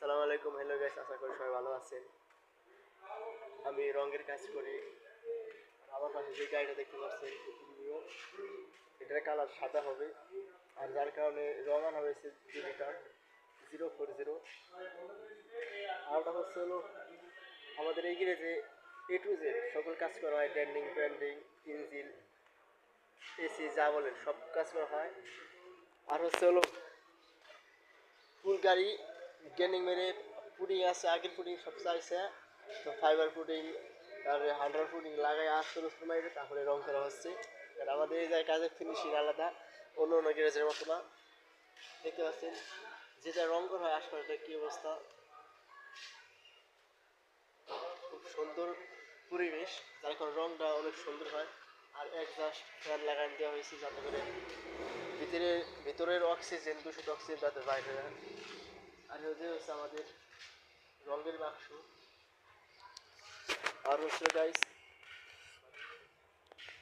আসসালামু আলাইকুম, hello guys, আশা করি সবাই ভালো আছেন। আমি রঙের কাজ করি। আমার পাশে যে গাড়িটা দেখতে পাচ্ছেন এটার কালার সাদা হবে, আর যার কারণে রং আনা হয়েছে 2 লিটার 040। আর ওটা হচ্ছে হলো আমাদের এই গ্যারেজে A to Z সকল কাজ করা হয়, ড্যান্ডিং প্যান্ডিং ইঞ্জিন এসি যা বলেন সব কাজ করা হয়। আর হচ্ছে হলো ফুল গাড়ি গ্যান্ডিং মেরে পুডিং আছে, আগের পুডিং সব চাইছে, তো ফাইবার পুডিং তারপরে 100 পুডিং লাগাই আসতে মাইরে তারপরে রং করা হচ্ছে। আর আমাদের এই জায়গায় কাজের ফিনিশিং আলাদা, অন্য অন্য গ্যারেজের মতো না। দেখতে পাচ্ছেন যেটা রং করা হয় আশপাশটা কী অবস্থা, খুব সুন্দর পরিবেশ, যার কারণে রংটা অনেক সুন্দর হয়। আর একজাস্ট ফ্যান লাগাই দেওয়া হয়েছে যাতে করে ভিতরের অক্সিজেন দূষিত অক্সিজেন যাতে বাইরে হয়। আর হচ্ছে আমাদের রঙের বাক্স। আর হচ্ছে গাইস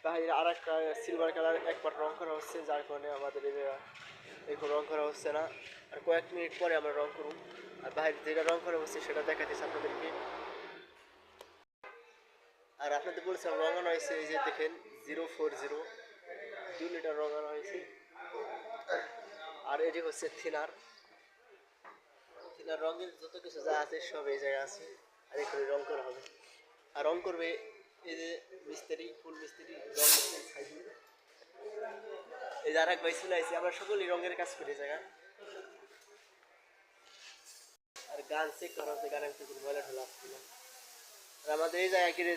বাইরে আর একটা সিলভার কালার একবার রং করা হচ্ছে, যার কারণে আমাদের এখন রং করা হচ্ছে না। আর কয়েক মিনিট পরে আমরা রং করুন। আর বাইরে যেটা রং করা হচ্ছে সেটা দেখাতেছি আপনাদেরকে। আর আপনাদের বলছিলাম রং আনা হয়েছে, এই যে দেখেন 040 2 লিটার রং আনা হয়েছে। আর এটি হচ্ছে থিনার রঙের যত কিছু যা আছে সব এই জায়গায় আছে। আর এখানে রং করা হবে, আর রং করবে এই যে মিস্ত্রি, ফুল মিস্ত্রি, রং মিস্ত্রি সাইজু। এই যে আর এক ভাই চলে আসছে, আমরা সকলেই রঙের কাজ করি জায়গা। আর গান চেক করা হচ্ছে, গানের ভিতরে ময়লা ঢোলা আসছিল। আর আমাদের এই জায়গায় গিয়ে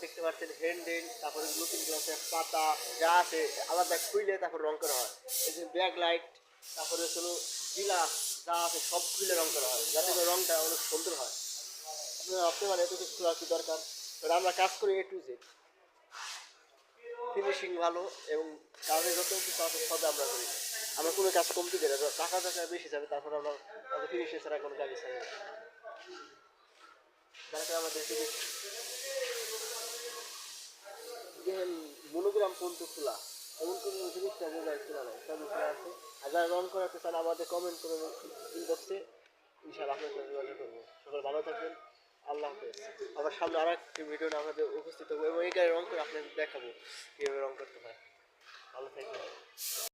দেখতে পাচ্ছেন হ্যান্ডেল, তারপরে লুকিং গ্লাসে পাতা যা আছে আলাদা খুইলে তারপর রং করা হয়। এই যে ব্যাক লাইট, তারপরে হলো গিলাস যা আছে সব খুলে রং করা হয়, যাতে করে রংটা অনেক সুন্দর হয়। আপনারা ভাবতে পারেন এত কিছু খোলা কি দরকার, আমরা কাজ করি A to Z, ফিনিশিং ভালো এবং কারণে যত কিছু আছে সব আমরা করি। আমরা কোনো কাজ কমতে দিই না, টাকা বেশি যাবে তারপর আমরা আমাদের ফিনিশিং ছাড়া কোনো কাজই ছাড়ি না, যার কারণে আমাদের দেখেন মনোগ্রাম পর্যন্ত খোলা, এমন কোনো জিনিসটা বোঝায় খোলা নাই, সবই খোলা আছে। আর যারা রং করাতে চান আমাদের কমেন্ট করে ইনবক্সে, ইনশাআল্লাহ আপনার সাথে যোগাযোগ করবো। সকল ভালো থাকবেন, আল্লাহ হাফেজ। আবার সামনে আর একটি ভিডিও আমাদের উপস্থিত হবো এবং এই গাড়ি রং করে আপনাদের দেখাবো কীভাবে রং করতে হয়। ভালো থাকবেন।